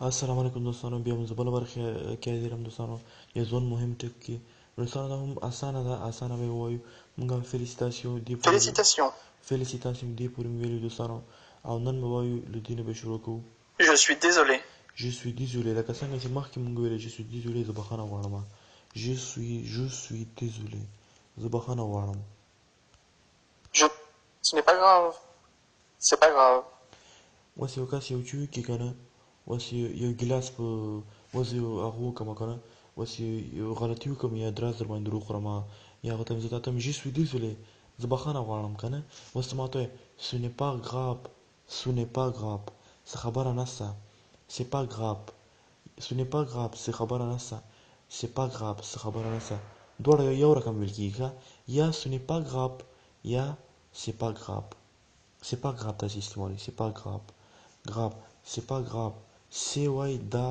السلام علیکم دوستانو، بیا موږ بله برخه کې حاضر دوستانو. یو ځوان مهم ټک کې دوستانو دا هم اسانه ده، اسانه به وایو موږ فیلیسیتاسیون دی پورې فیلیسیتاسیون دی پورې ویلو دوستانو، او نن به وایو له دې نه به شروع کوو. Je suis désolé. Je suis désolé لکه څنګه چې مخکې موږ ویلې je suis désolé زه بخښنه غواړم. je suis désolé زه بخښنه غواړم. Ce n'est pas grave. C'est pas grave. اوس یو کس یو چوي کې که نه، اوس یو ګیلاس په اوس یو هغه وکړم که نه، اوس یو غلطي وکړم یا ادراس در باندې وخورم یا هغه ته مې زه تا ته مې je suis désolé زه بخښنه غواړم که نه. اوس ته ما ته وایې ce n'est pas grave ce n'est pas grave څه خبره نشته c'est pas grave ce n'est pas grave څه خبره نشته c'est pas grave څه خبره نشته. دواړه یو رقم ویل کېږي یا ce n'est pas grave یا c'est pas grave. c'est pas grave داسې استعمالوي c'est pas grave grave c'est pas grave c'est وای دا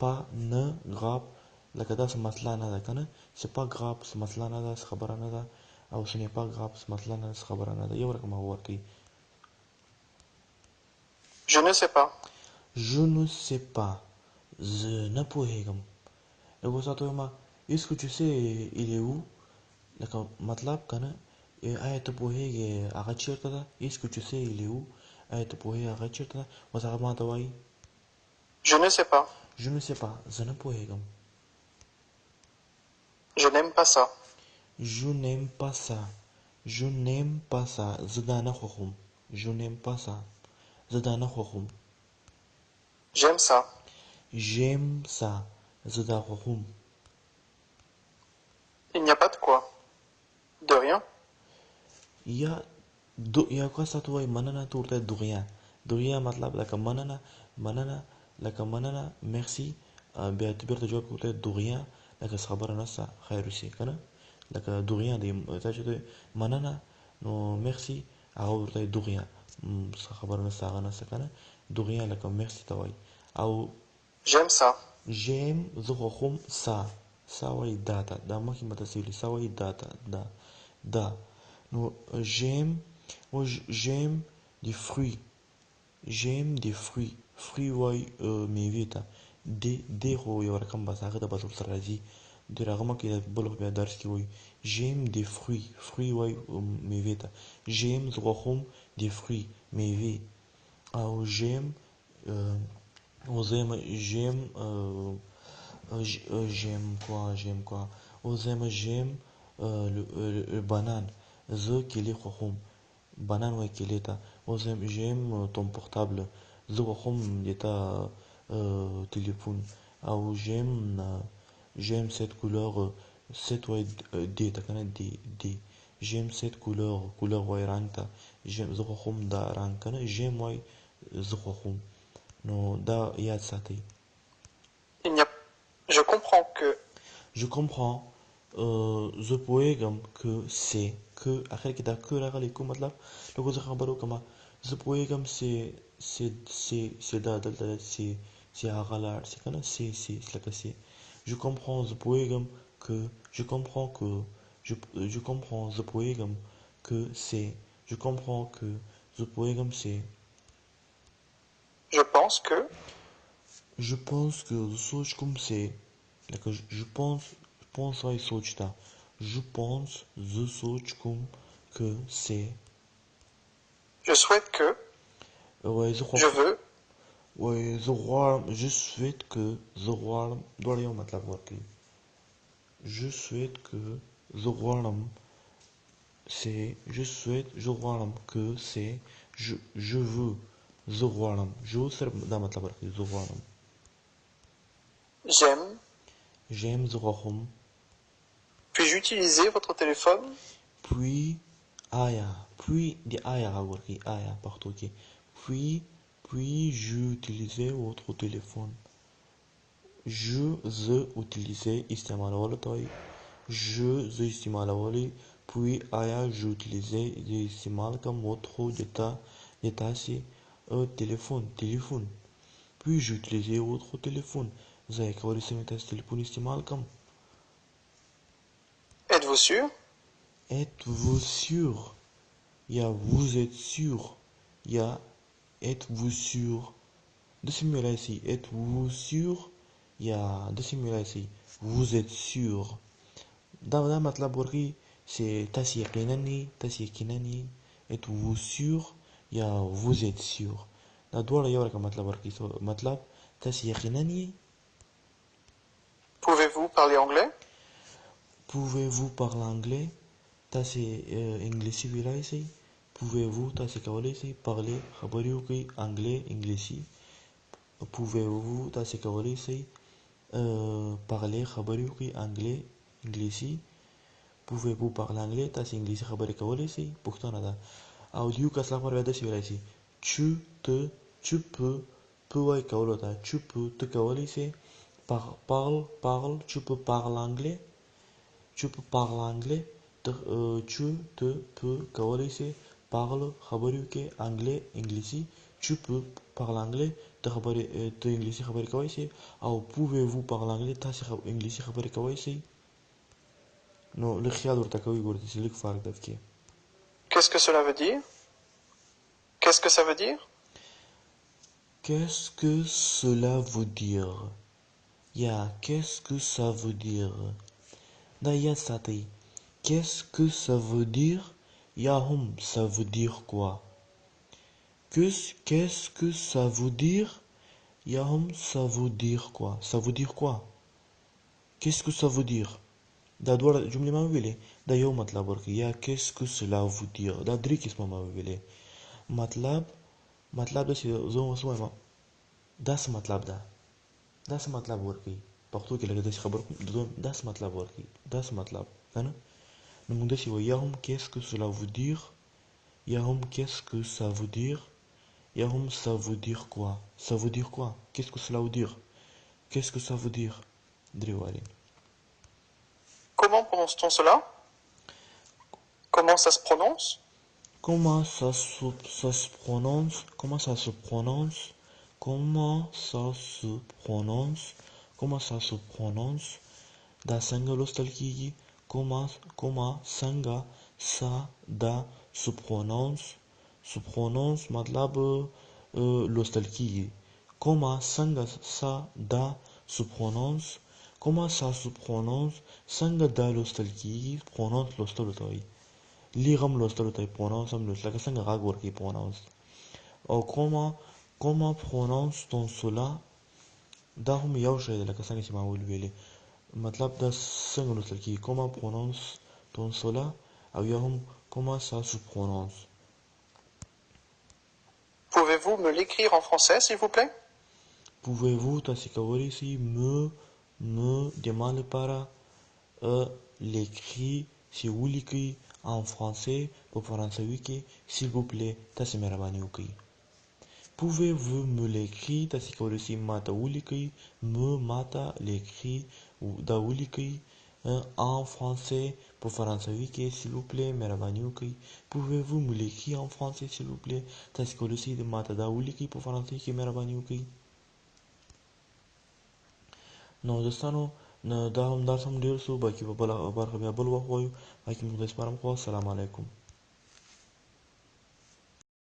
pas نه grave لکه دا څه مسله نه ده که نه. c'est pas grave څه مسله نه ده څه خبره نه ده، او ce n'est pas grave څه مسله نه ده څه خبره نه ده، یو رقم هغه ورکوي. Je ne sais pas. je ne sais pas زه نه پوهېږم. لکه اوس راته وایم est-ce que tu sais il est où لکه مطلب که نه آیا ته پوهېږې هغه چېرته ده. est-ce que tu sais il est où آیا ته پوهېږې هغه چېرته ده. اوس هغه ما ته وایي Je ne sais pas. je ne sais pas زه نه پوهېږم. Je n'aime pas ça. je n'aime pas ça je n'aime pas ça زه دا نه خوښوم. je n'aime pas ça زه دا نه خوښوم. J'aime ça. j'aime ça زه دا خوښوم. Il n'y a pas de quoi. De rien. یا کس ته وایي مننه، ته ورته دغیا مطلب لکه مننه لکه مننه merci، بیا ته بیرته جواب ورته دغیا لکه څه خبره نشته خیر اوسې که نه. لکه دغیا دی تا چې مننه نو merci هغه ورته دغیا څه خبره نشته هغه نشته که نه. دغیا لکه merci ته وایي. او J'aime ça. j'aime زه خوښوم ça وایي دا ته، دا مخکې مې تاسې ویلي ça وایي دا ته دا نو j'aime des fruits fruits وایي میوې ته. دی خو یو رقم بس هغه ته بس ورسره راځي د هغه مخکې بل خو بیا درس کې وایي j'aime des fruits وایي میوې ته. j'aime زه خوښوم des fruits میوې. او j'aime le banane زه کیلې خوښوم. بانان وایي کیلې ته. j'aime ton portable زه خوښوم د تا تلیفون. او j'aime cette couleur cette وایي دې ته که نه دی j'aime cette couleur وایي رنګ ته. زه خوښوم دا رنګ که نه. j'aime وایي زه خوښوم. نو دا یاد ساتئ. Je comprends زه پوهېږم که c'est که اخر کې دا که راغلی کوم مطلب لکه زه خبره وکړم زه پوهېږم c'est دا دلته c'est هغه لاړ شي که نه. c'est لکه c'est je comprends زه پوهېږم که je comprends زه پوهېږم که c'est je comprends que زه پوهېږم c'est Je pense que زه سوچ کوم c'est لکه je pense وایي سوچ ته. je pense زه سوچ کوم که c'est Je souhaite que وایي Je veux وایي زه غواړم je souhaite que زه غواړم دواړه یو مطلب ورکوي. je souhaite que زه غواړم c'est je souhaite زه غواړم که c'est je veux زه غواړم je صرف دا مطلب ورکوي زه غواړم. j'aime زه خوښوم. Puis-je utiliser votre téléphone? puis د آیا غږ ورکوي آیا پښتو کې. puis-je utiliser votre téléphone زه utiliser استعمالولو ته وایي. زه استعمالولی. puis آیا je utiliser زه استعمال کوم votre د تاسې تلیفون. puis-je utiliser votre téléphone زه یې کولی شم تاسې تلیفون استعمال کوم. Êtes-vous sûr? یا vous êtes sûr یا êtes-vous sûr داسې مې ویلای سي êtes-vous sûr یا داسې مې ویلای سي vous êtes sûr. دا مطلب ورکوي چې تاسې یقینا یې êtes-vous sûr یا vous êtes sûr. دا دواړه یو رقم مطلب ورکوي. مطلب تاسې یقینا یې. Pouvez-vous parler anglais? Pouvez-vous parler anglais? تاسې انګلیسي ویلای سئ. Pouvez-vous تاسې کولی سئ parler خبرې وکړئ انګلیسي. Pouvez-vous تاسې کولی سئ parler خبرې وکړئ انګلیسي. Pouvez-vous parler anglais تاسې انګلیسي خبرې کولی سئ. پوښتنه ده. او د یو کس لپاره بیا داسې ویلای سئ tu peux وایي کولو ته tu peux ته کولی سئ parle tu peux parler anglais. Tu peux parler anglais. Tu peux کولی سئ parle خبرې وکړئ انګلیسي. Tu peux parler anglais ته انګلیسي خبرې کولی سئ. او pouvez-vous parler anglais تاسې انګلیسي خبرې کولی سئ. نو لږ خیال ورته کوئ ګورئ چې لږ فرق ده پکې. Qu'est-ce que cela veut dire? Qu'est-ce que ça veut dire? Qu'est-ce que cela veut dire? یا qu'est-ce que ça veut dire? دا یاد ساتئ. Qu'est-ce que ça veut dire یا هم ça veut dire quoi? Qu'est-ce que ça veut dire یا هم ça veut dire quoi? Ça veut dire quoi? Qu'est-ce que ça veut dire? دا دواړه جملې ما ویلې دا یو مطلب ورکوي. یا qu'est-ce que cela veut dire دا درې قسمه ما ویلې. مطلب داسې زه اوس وایم دا څه مطلب ده. دا څه مطلب ورکوي. پښتو کې لکه داسې خبر کوم دا څه مطلب ورکوي. دا څه مطلب که نه نو موږ داسې وایو یا هم qu'est-ce que cela veut dire یا هم qu'est-ce que ça veut dire یا هم ça veut dire quoi. Ça veut dire quoi? Qu'est-ce que cela veut dire? Qu'est-ce que ça veut dire? درې والي. Comment prononce-t-on cela? Comment ça se prononce? Comment ça se prononce? Comment ça se prononce? Comment ça se prononce? Comment ça se prononce? دا څنګه لوستل کیږي. comment څنګه ça دا se prononce. Se prononce مطلب لوستل کیږي. comment څنګه ça دا se prononce. comment ça se prononce څنګه دا لوستل کیږي. prononce لوستلو ته وایي. لیغ هم لوستلو ته وایي. prononce هم لوستل لکه څنګه غږ ورکوي prononce. او comment prononce-t-on cela دا هم یو شی دی لکه څنګه چې ما ویلې. مطلب دا څنګه لوستل کیږي. comment prononce-t-on cela او یا هم comment ça se prononce. Pouvez-vous me l'écrire en français, s'il vous plaît? Pouvez-vous تاسې کولی سئ me د ما لپاره l'écrit چې ولیکئ en français په فرانسوي کې s'il vous plaît تاسې مهرباني وکړئ. Pouvez-vous me l'écrire تاسې کولی سئ ما ته ولیکئ ما ته l'écrit دا ولیکئ en français په فرانسوي کې s'il vous plaît مهرباني وکړئ. Pouvez-vous me l'écrire en français s'il vous plaît تاسې کولی سئ ما ته دا ولیکئ په فرانسوي کې مهرباني وکړئ. نو دوستانو دا هم درس هم ډېر سو باقي په بله برخه بیا بل وخت وایو. باقي موږ د سپارم خو السلام علیکم.